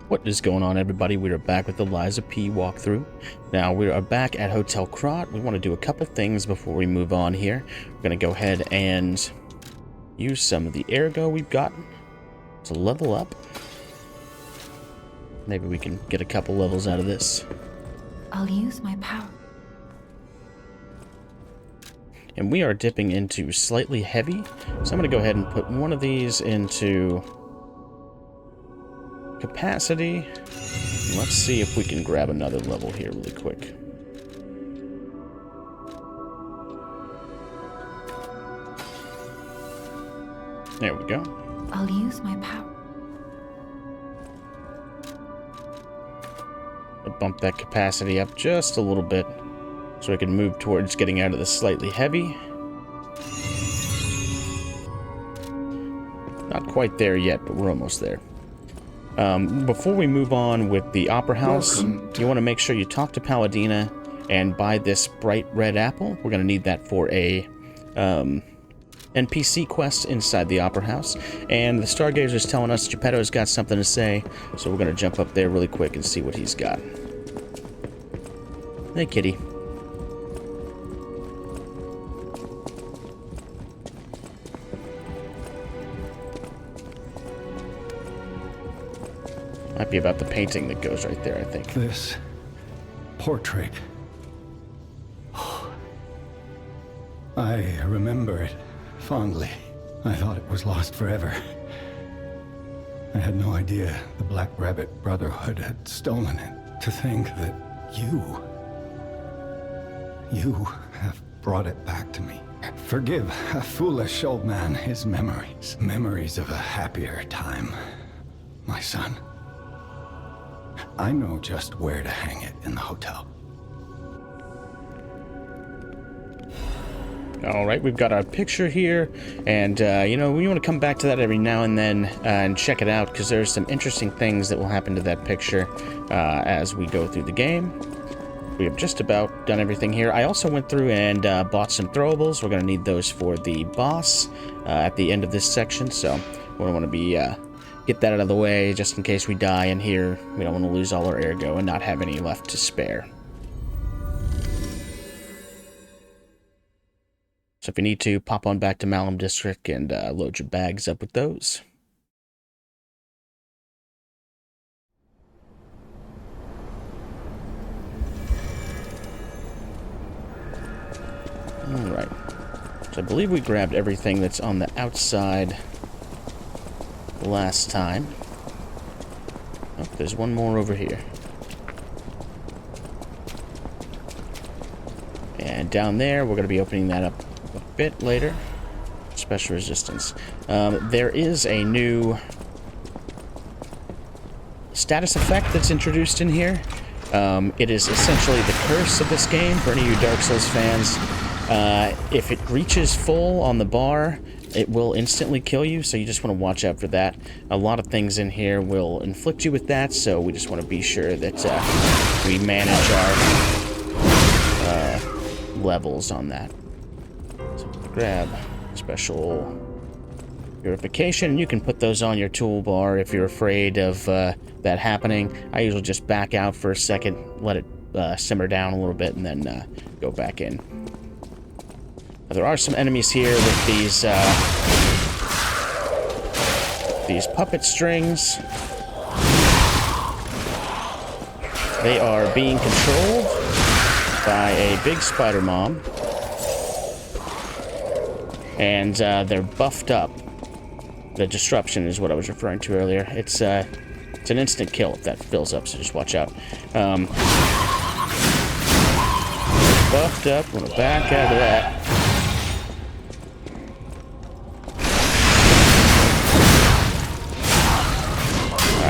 What is going on, everybody? We are back with the Liza P walkthrough. Now, we are back at Hotel Krat. We want to do a couple things before we move on here. We're going to go ahead and use some of the Ergo we've gotten to level up. Maybe we can get a couple levels out of this. I'll use my power. And we are dipping into slightly heavy, so I'm going to go ahead and put one of these into capacity. Let's see if we can grab another level here really quick. There we go. I'll use my power. I'll bump that capacity up just a little bit so I can move towards getting out of the slightly heavy. Not quite there yet, but we're almost there. Before we move on with the Opera House, you want to make sure you talk to Paladina and buy this bright red apple. We're going to need that for a NPC quest inside the Opera House. And the Stargazer is telling us Geppetto's got something to say, so we're going to jump up there really quick and see what he's got. Hey, kitty. Might be about the painting that goes right there, I think. This portrait. I remember it fondly. I thought it was lost forever. I had no idea the Black Rabbit Brotherhood had stolen it. To think that you have brought it back to me. Forgive a foolish old man his memories. Memories of a happier time, my son. I know just where to hang it in the hotel. All right, we've got our picture here, and, you know, we want to come back to that every now and then and check it out, because there's some interesting things that will happen to that picture as we go through the game. We have just about done everything here. I also went through and bought some throwables. We're going to need those for the boss at the end of this section, so we want to be... get that out of the way, just in case we die in here. We don't want to lose all our Ergo and not have any left to spare. So if you need to, pop on back to Malum District and load your bags up with those. Alright. So I believe we grabbed everything that's on the outside last time. Oh, there's one more over here. And down there, we're going to be opening that up a bit later. Special resistance. There is a new status effect that's introduced in here. It is essentially the curse of this game for any of you Dark Souls fans. If it reaches full on the bar, it will instantly kill you, so you just want to watch out for that. A lot of things in here will inflict you with that, so we just want to be sure that we manage our levels on that. So grab special purification. You can put those on your toolbar if you're afraid of that happening. I usually just back out for a second, let it simmer down a little bit, and then go back in. There are some enemies here with these puppet strings. They are being controlled by a big spider mom, and they're buffed up. The disruption is what I was referring to earlier. It's an instant kill if that fills up, so just watch out. Buffed up. I'm gonna back out of that.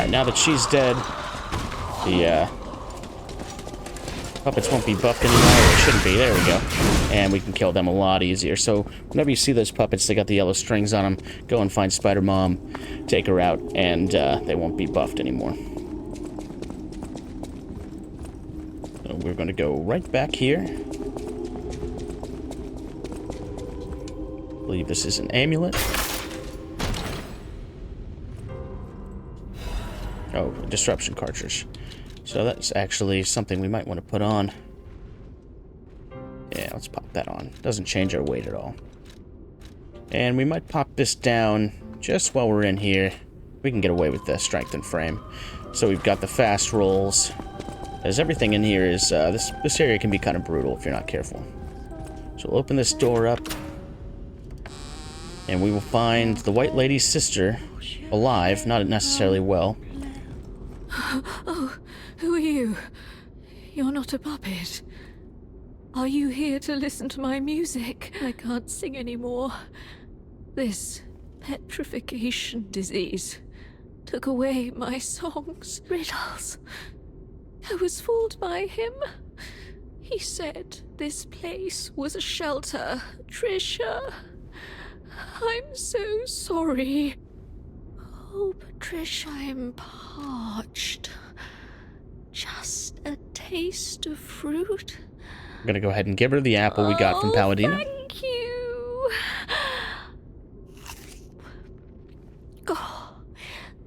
Now that she's dead, the puppets won't be buffed anymore. Or shouldn't be. There we go. And we can kill them a lot easier. So whenever you see those puppets, they got the yellow strings on them. Go and find Spider Mom, take her out, and they won't be buffed anymore. So we're going to go right back here. I believe this is an amulet. Oh, disruption cartridge. So that's actually something we might want to put on. Yeah, let's pop that on. Doesn't change our weight at all. And we might pop this down just while we're in here. We can get away with the strength and frame. So we've got the fast rolls. As everything in here is, this area can be kind of brutal if you're not careful. So we'll open this door up. And we will find the White Lady's sister alive, not necessarily well. Oh, who are you? You're not a puppet. Are you here to listen to my music? I can't sing anymore. This petrification disease took away my songs, riddles. I was fooled by him. He said this place was a shelter. Patricia, I'm so sorry. Oh, Patricia, I'm parched. Just a taste of fruit. I'm gonna go ahead and give her the apple we got from Paladina. Thank you. Oh,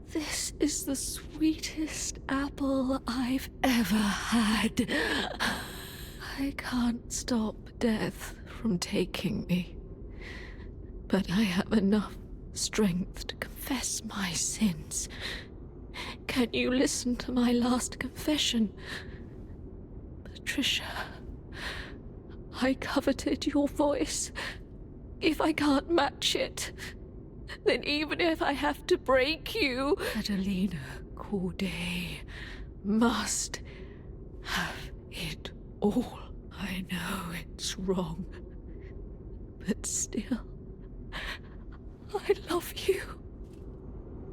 this is the sweetest apple I've ever had. I can't stop death from taking me, but I have enough strength to confess my sins. Can you listen to my last confession? Patricia, I coveted your voice. If I can't match it, then even if I have to break you, Catalina Corday must have it all. I know it's wrong, but still, I love you.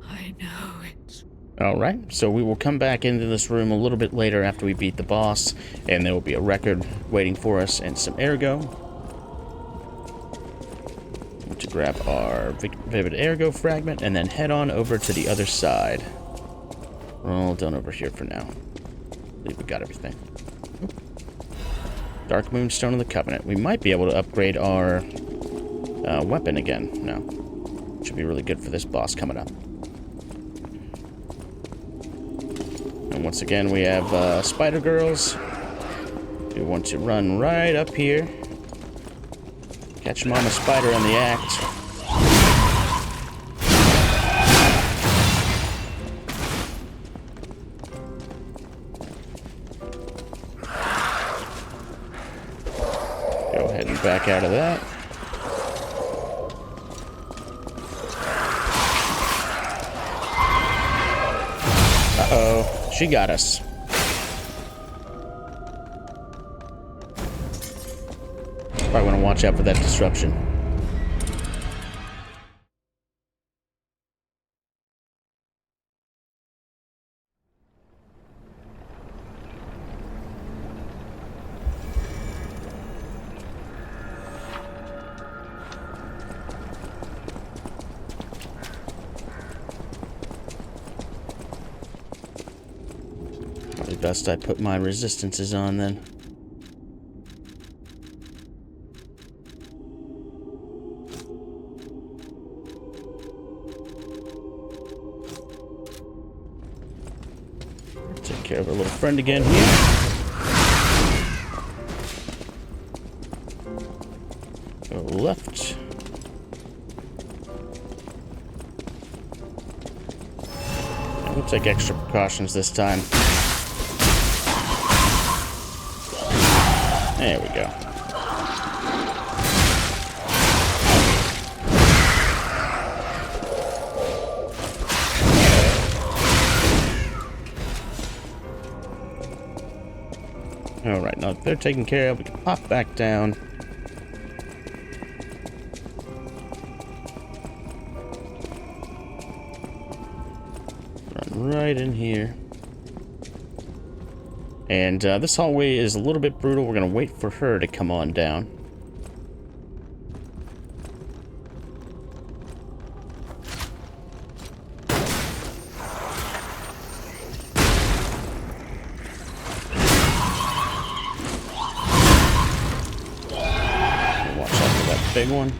I know it's... Alright, so we will come back into this room a little bit later after we beat the boss, and there will be a record waiting for us and some Ergo. To grab our vivid Ergo fragment and then head on over to the other side. We're all done over here for now. I believe we got everything. Dark Moonstone of the Covenant. We might be able to upgrade our weapon again. No. Should be really good for this boss coming up. And once again, we have Spider Girls. We want to run right up here. Catch Mama Spider on the act. Go ahead and back out of that. Uh-oh, she got us. Probably want to watch out for that disruption. Probably best I put my resistances on then. Take care of our little friend again here. Go left. And we'll take extra precautions this time. There we go. Alright, now that they're taken care of, we can pop back down. Run right in here. And this hallway is a little bit brutal. We're going to wait for her to come on down. Big one.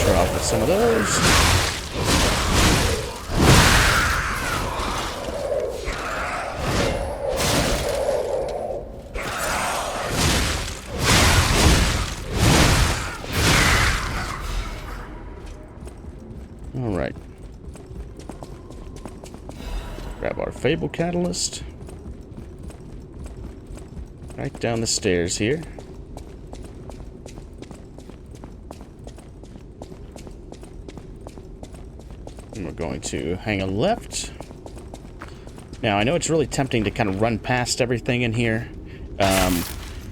her off with some of those. Alright. Grab our Fable Catalyst. Right down the stairs here. And we're going to hang a left. Now, I know it's really tempting to kind of run past everything in here.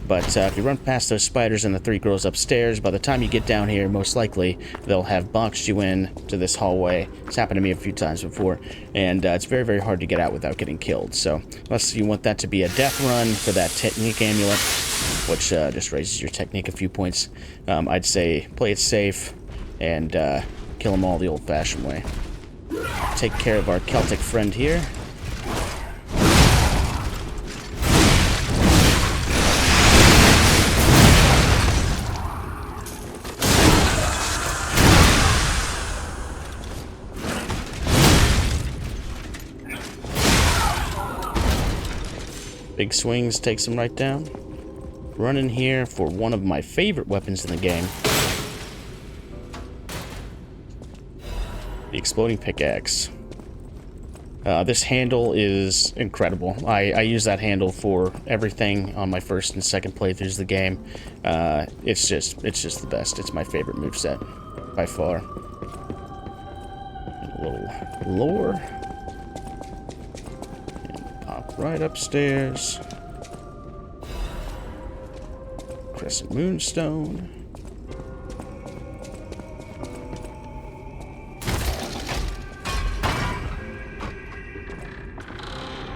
But if you run past those spiders and the 3 girls upstairs, by the time you get down here, most likely they'll have boxed you in to this hallway. It's happened to me a few times before, and it's very, very hard to get out without getting killed. So, unless you want that to be a death run for that technique amulet, which just raises your technique a few points, I'd say play it safe and kill them all the old-fashioned way. Take care of our Celtic friend here. Big swings takes him right down. Run in here for one of my favorite weapons in the game. The exploding pickaxe. This handle is incredible. I use that handle for everything on my first and second playthroughs of the game. It's just the best. It's my favorite moveset by far. And a little lore. And pop right upstairs. Crescent Moonstone.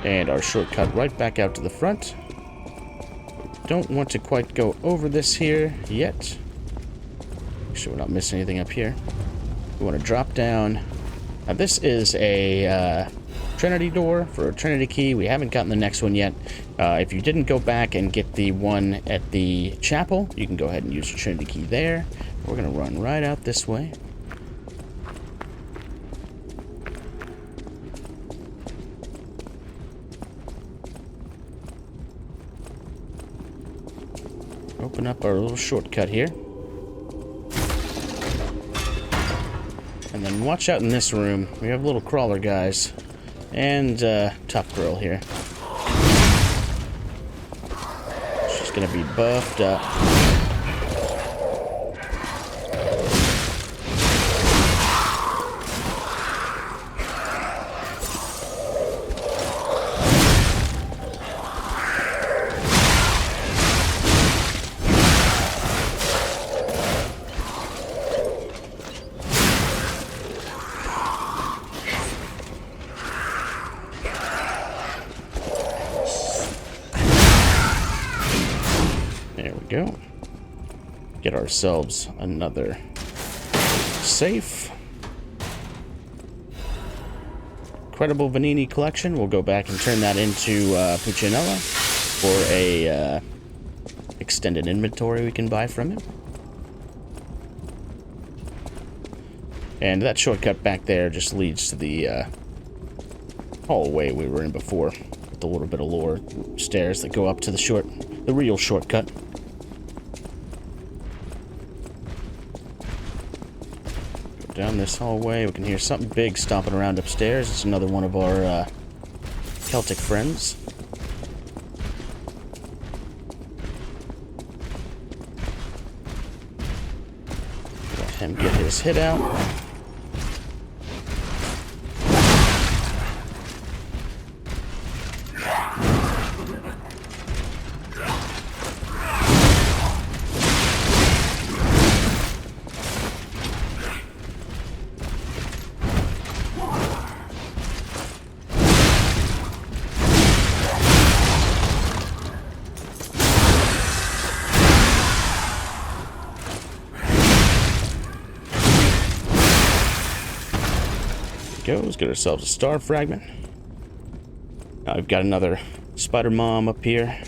And our shortcut right back out to the front. Don't want to quite go over this here yet. Make sure we're not missing anything up here. We want to drop down. Now this is a Trinity door for a Trinity key. We haven't gotten the next one yet. If you didn't go back and get the one at the chapel, you can go ahead and use your Trinity key there. We're going to run right out this way. Open up our little shortcut here. And then watch out in this room. We have little crawler guys. And Tough Girl here. She's gonna be buffed up. There we go. Get ourselves another safe. Incredible Vanini collection. We'll go back and turn that into Puccinella for a extended inventory we can buy from it. And that shortcut back there just leads to the hallway we were in before, with a little bit of lore stairs that go up to the real shortcut. Go down this hallway. We can hear something big stomping around upstairs. It's another one of our Celtic friends. Let him get his hit out. Let's get ourselves a star fragment. Now we've got another spider mom up here.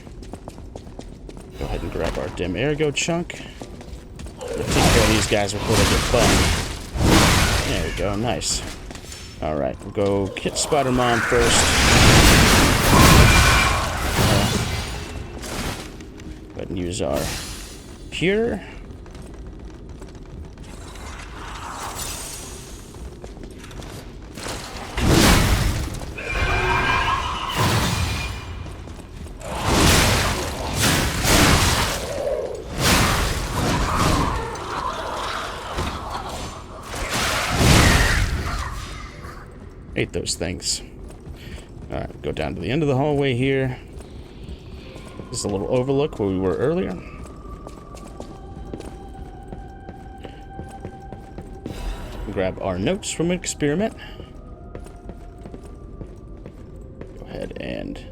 Go ahead and grab our dim Ergo chunk. We'll take care of these guys before they get fun. There we go, nice. Alright, we'll go hit Spider-Mom first. Go ahead and use our Cure. Ate those things. Alright, go down to the end of the hallway here. This is a little overlook where we were earlier. Grab our notes from an experiment. Go ahead and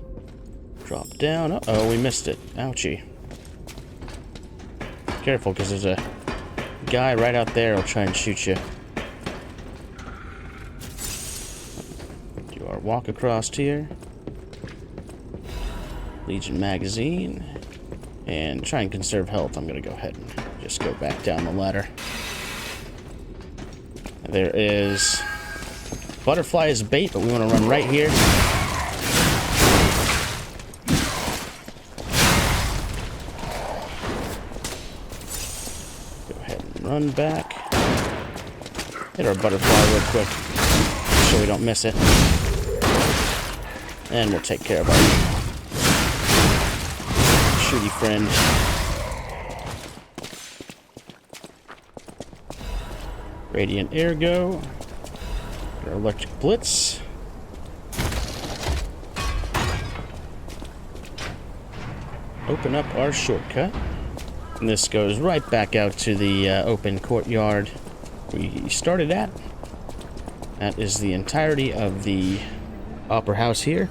drop down. Uh-oh, we missed it. Ouchie. Careful, because there's a guy right out there who'll try and shoot you. Walk across here. Legion magazine. And try and conserve health. I'm going to go ahead and just go back down the ladder. There is butterfly as bait, but we want to run right here. Go ahead and run back. Hit our butterfly real quick so we don't miss it. And we'll take care of our shooty friend. Radiant Ergo. Our electric blitz. Open up our shortcut. And this goes right back out to the open courtyard we started at. That is the entirety of the Opera House here.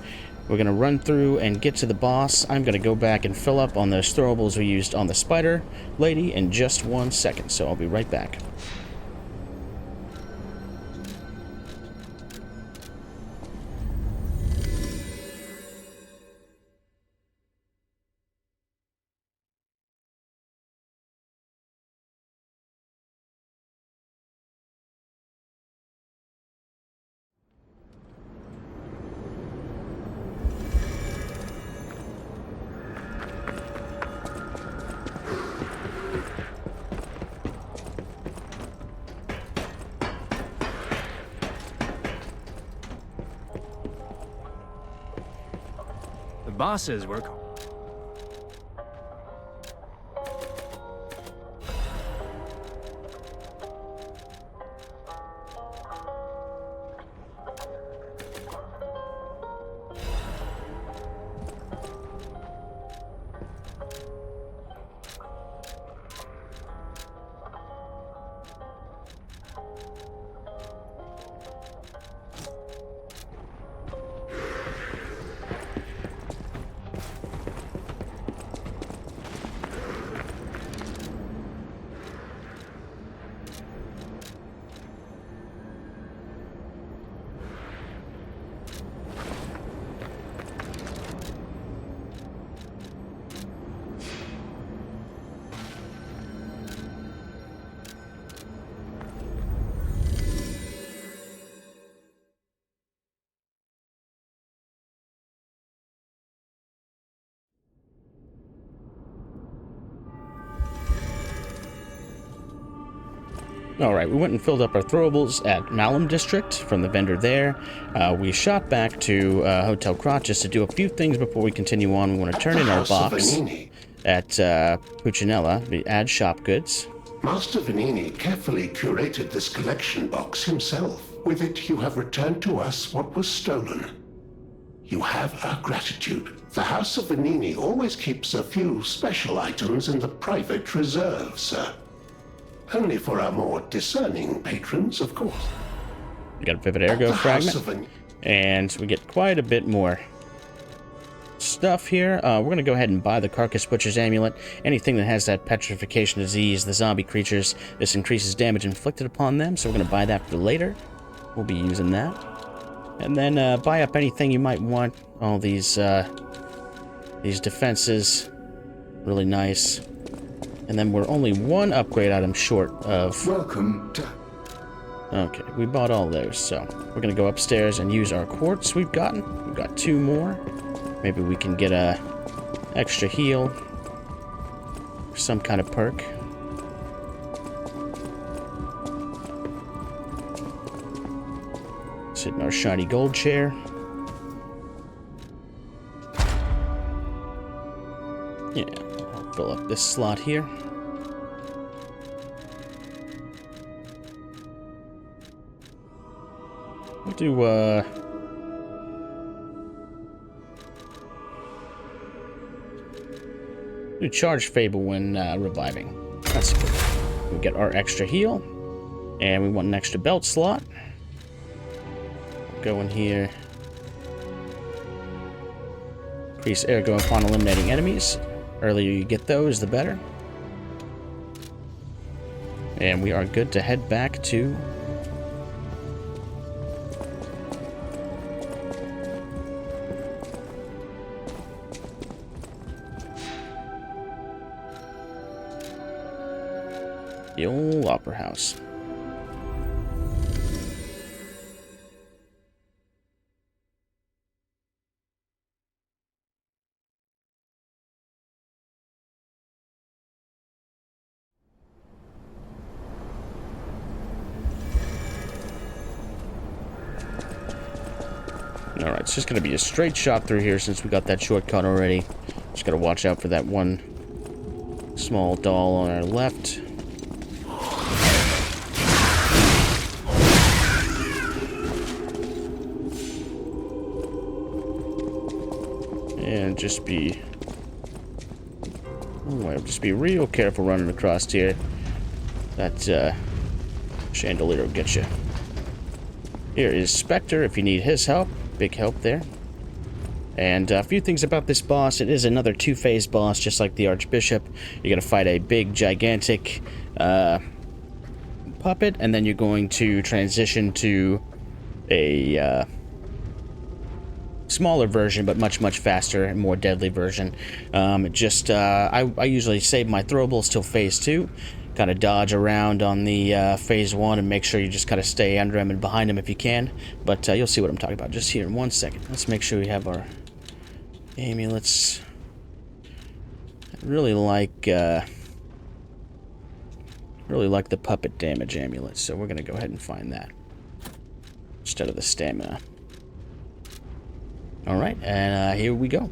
We're going to run through and get to the boss. I'm going to go back and fill up on those throwables we used on the spider lady in just 1 second, so I'll be right back. The bosses were... Alright, we went and filled up our throwables at Malum District from the vendor there. We shot back to Hotel Krat just to do a few things before we continue on. We want to turn in our box at Puccinella, the add shop goods. Master Vanini carefully curated this collection box himself. With it, you have returned to us what was stolen. You have our gratitude. The House of Vanini always keeps a few special items in the private reserve, sir. Only for our more discerning patrons, of course. We got a Vivid Ergo fragment, and we get quite a bit more stuff here. We're going to go ahead and buy the Carcass Butcher's Amulet. Anything that has that Petrification Disease, the zombie creatures, this increases damage inflicted upon them, so we're going to buy that for later. We'll be using that. And then buy up anything you might want. All these defenses, really nice. And then we're only one upgrade item short of... Welcome to... Okay, we bought all those, so we're gonna go upstairs and use our quartz we've gotten. We've got 2 more. Maybe we can get a extra heal. Or some kind of perk. Sit in our shiny gold chair. Yeah, I'll fill up this slot here. We'll do charge Fable when reviving. That's good. We get our extra heal. And we want an extra belt slot. Go in here. Increase Ergo upon eliminating enemies. Earlier you get those, the better. And we are good to head back to the old opera house. Alright, it's just going to be a straight shot through here since we got that shortcut already. Just got to watch out for that one small doll on our left. And just be... oh, just be real careful running across here. That chandelier will get you. Here is Spectre if you need his help. Big help there. And a few things about this boss. It is another 2-phase boss, just like the Archbishop. You're going to fight a big, gigantic puppet, and then you're going to transition to a smaller version, but much, much faster and more deadly version. I usually save my throwables till phase 2. Kind of dodge around on the phase 1 and make sure you just kind of stay under him and behind him if you can. But you'll see what I'm talking about just here in 1 second. Let's make sure we have our amulets. I really like the puppet damage amulet, so we're gonna go ahead and find that instead of the stamina. All right, and here we go.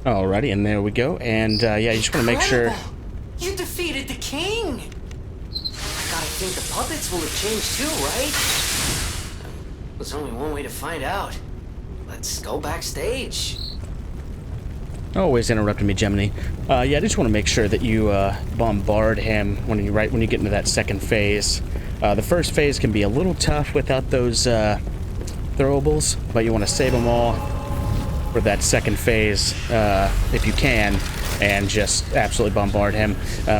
Alrighty, and there we go. And yeah, you just want to make sure. Incredible! You defeated the king! I gotta think the puppets will have changed too, right? There's only one way to find out. Let's go backstage. Always interrupting me, Gemini. Yeah, I just want to make sure that you bombard him when you get into that second phase. The first phase can be a little tough without those throwables, but you want to save them all for that second phase if you can, and just absolutely bombard him.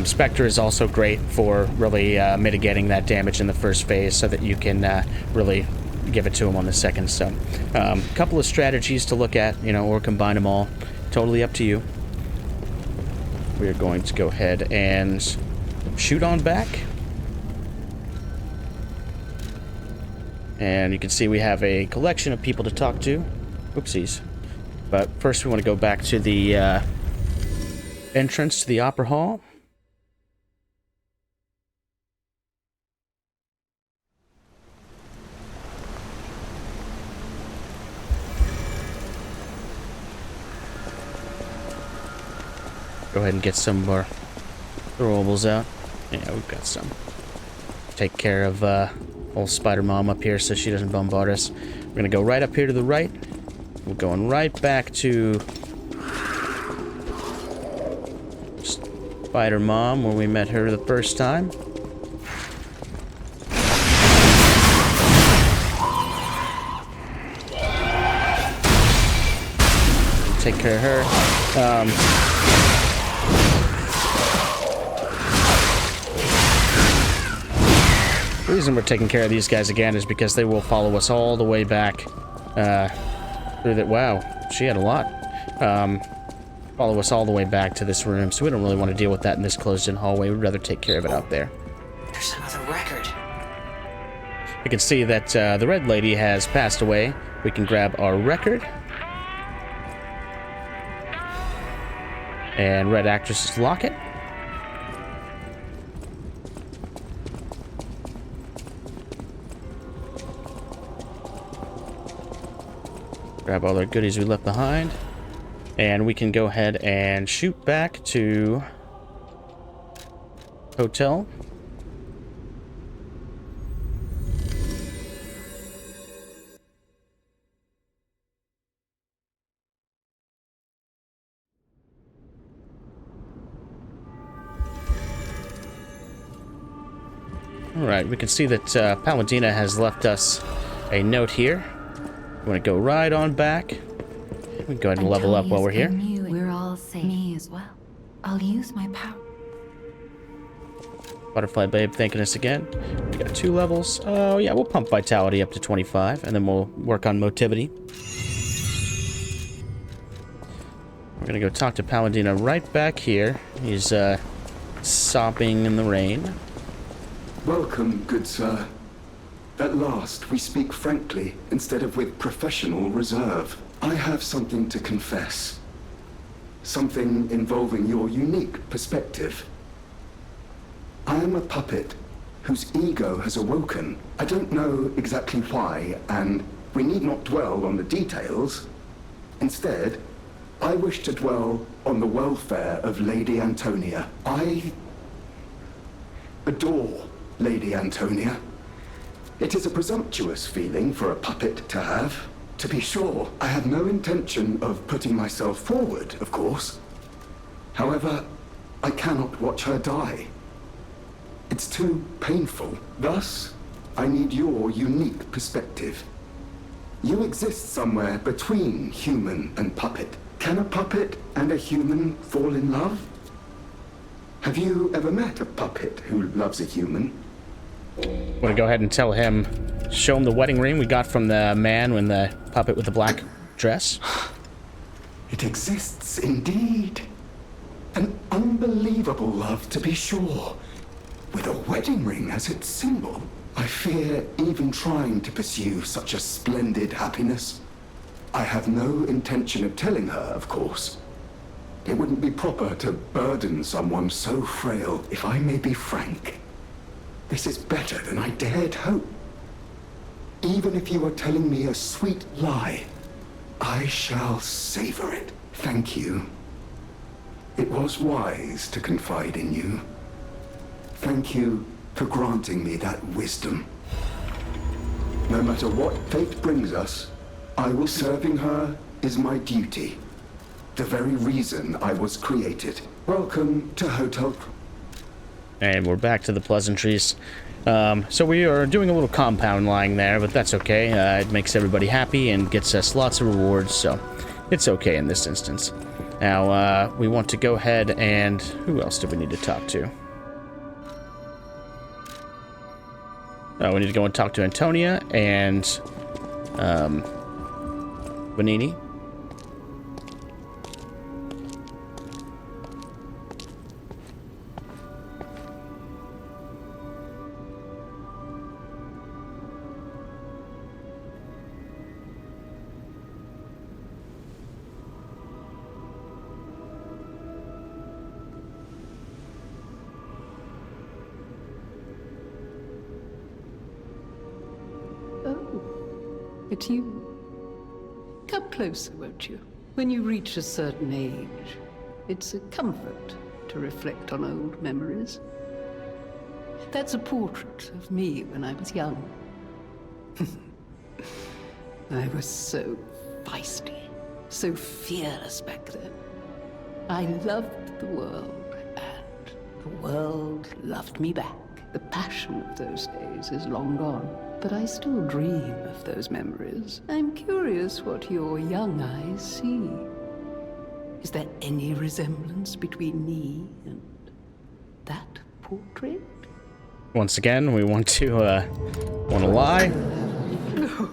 Spectre is also great for really mitigating that damage in the first phase, so that you can really give it to him on the second. So, a couple of strategies to look at, or combine them all. Totally up to you. We're going to go ahead and shoot on back. And you can see we have a collection of people to talk to. Oopsies. But first we want to go back to the entrance to the Opera Hall. Go ahead and get some more throwables out. Yeah, we've got some. Take care of old Spider Mom up here so she doesn't bombard us. We're gonna go right up here to the right. We're going right back to Spider Mom where we met her the first time. Take care of her. The reason we're taking care of these guys again is because they will follow us all the way back through that. Wow, she had a lot. Follow us all the way back to this room, so we don't really want to deal with that in this closed-in hallway. We'd rather take care of it out there. There's another record. You can see that the red lady has passed away. We can grab our record. And red actress's locket. Grab all our goodies we left behind. And we can go ahead and shoot back to hotel. Alright, we can see that Paladina has left us a note here. We want to go right on back. We can go ahead and level up while we're here. We're all safe. Me as well. I'll use my power. Butterfly Babe thanking us again. We got 2 levels. Oh yeah, we'll pump Vitality up to 25, and then we'll work on Motivity. We're gonna go talk to Paladina right back here. He's sopping in the rain. Welcome, good sir. At last, we speak frankly, instead of with professional reserve. I have something to confess. Something involving your unique perspective. I am a puppet whose ego has awoken. I don't know exactly why, and we need not dwell on the details. Instead, I wish to dwell on the welfare of Lady Antonia. I adore Lady Antonia. It is a presumptuous feeling for a puppet to have. To be sure, I have no intention of putting myself forward, of course. However, I cannot watch her die. It's too painful. Thus, I need your unique perspective. You exist somewhere between human and puppet. Can a puppet and a human fall in love? Have you ever met a puppet who loves a human? Want to go ahead and tell him, show him the wedding ring we got from the man when the puppet with the black dress. It exists indeed. An unbelievable love, to be sure. With a wedding ring as its symbol. I fear even trying to pursue such a splendid happiness. I have no intention of telling her, of course. It wouldn't be proper to burden someone so frail, if I may be frank. This is better than I dared hope. Even if you are telling me a sweet lie, I shall savor it. Thank you. It was wise to confide in you. Thank you for granting me that wisdom. No matter what fate brings us, serving her is my duty. The very reason I was created. Welcome to Hotel. And we're back to the pleasantries. So we are doing a little compound lying there, but that's okay. It makes everybody happy and gets us lots of rewards, so it's okay in this instance. Now, we want to go ahead and... Who else do we need to talk to? We need to go and talk to Antonia and Vanini. It's you. Come closer, won't you? When you reach a certain age, it's a comfort to reflect on old memories. That's a portrait of me when I was young. I was so feisty, so fearless back then. I loved the world, and the world loved me back. The passion of those days is long gone. But I still dream of those memories. I'm curious what your young eyes see. Is there any resemblance between me and that portrait? Once again, we want to lie. No.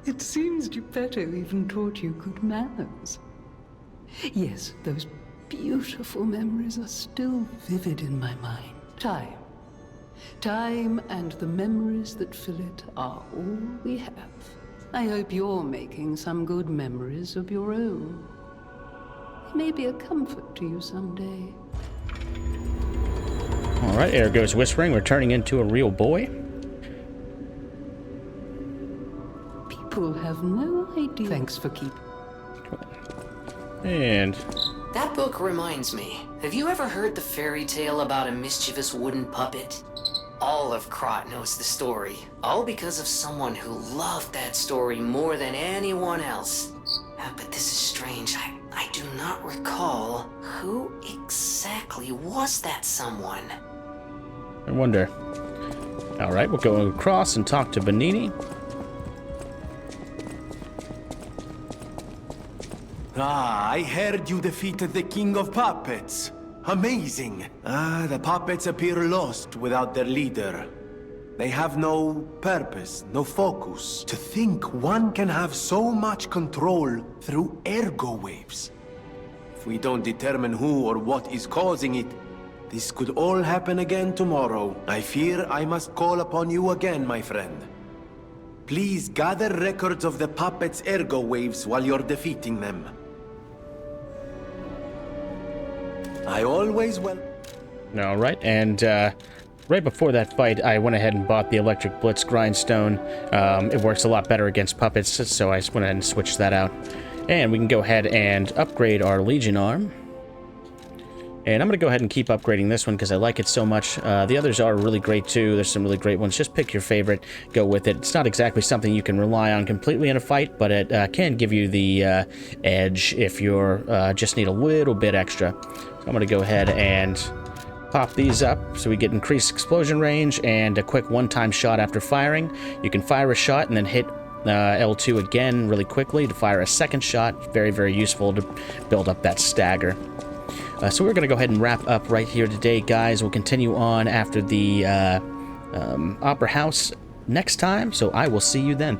It seems Geppetto even taught you good manners. Yes, those beautiful memories are still vivid in my mind. Time and the memories that fill it are all we have. I hope you're making some good memories of your own. They may be a comfort to you someday. Alright, Ergo's whispering. We're turning into a real boy. People have no idea. Thanks for keeping. And... That book reminds me. Have you ever heard the fairy tale about a mischievous wooden puppet? All of Krat knows the story, all because of someone who loved that story more than anyone else. But this is strange. I do not recall who exactly was that someone. I wonder. Alright, we'll go across and talk to Benini. I heard you defeated the King of Puppets. Amazing. The puppets appear lost without their leader. They have no purpose, no focus. To think one can have so much control through Ergo waves. If we don't determine who or what is causing it, this could all happen again tomorrow. I fear I must call upon you again, my friend. Please gather records of the puppets' Ergo waves while you're defeating them. I always will. Alright, and right before that fight, I went ahead and bought the Electric Blitz Grindstone. It works a lot better against puppets, so I just went ahead and switched that out. And we can go ahead and upgrade our Legion Arm. And I'm going to go ahead and keep upgrading this one because I like it so much. The others are really great too. There's some really great ones. Just pick your favorite, go with it. It's not exactly something you can rely on completely in a fight, but it can give you the edge if you're just need a little bit extra. So I'm going to go ahead and pop these up so we get increased explosion range and a quick one-time shot after firing. You can fire a shot and then hit L2 again really quickly to fire a second shot. Very, very useful to build up that stagger. So we're going to go ahead and wrap up right here today, guys. We'll continue on after the Opera House next time, so I will see you then.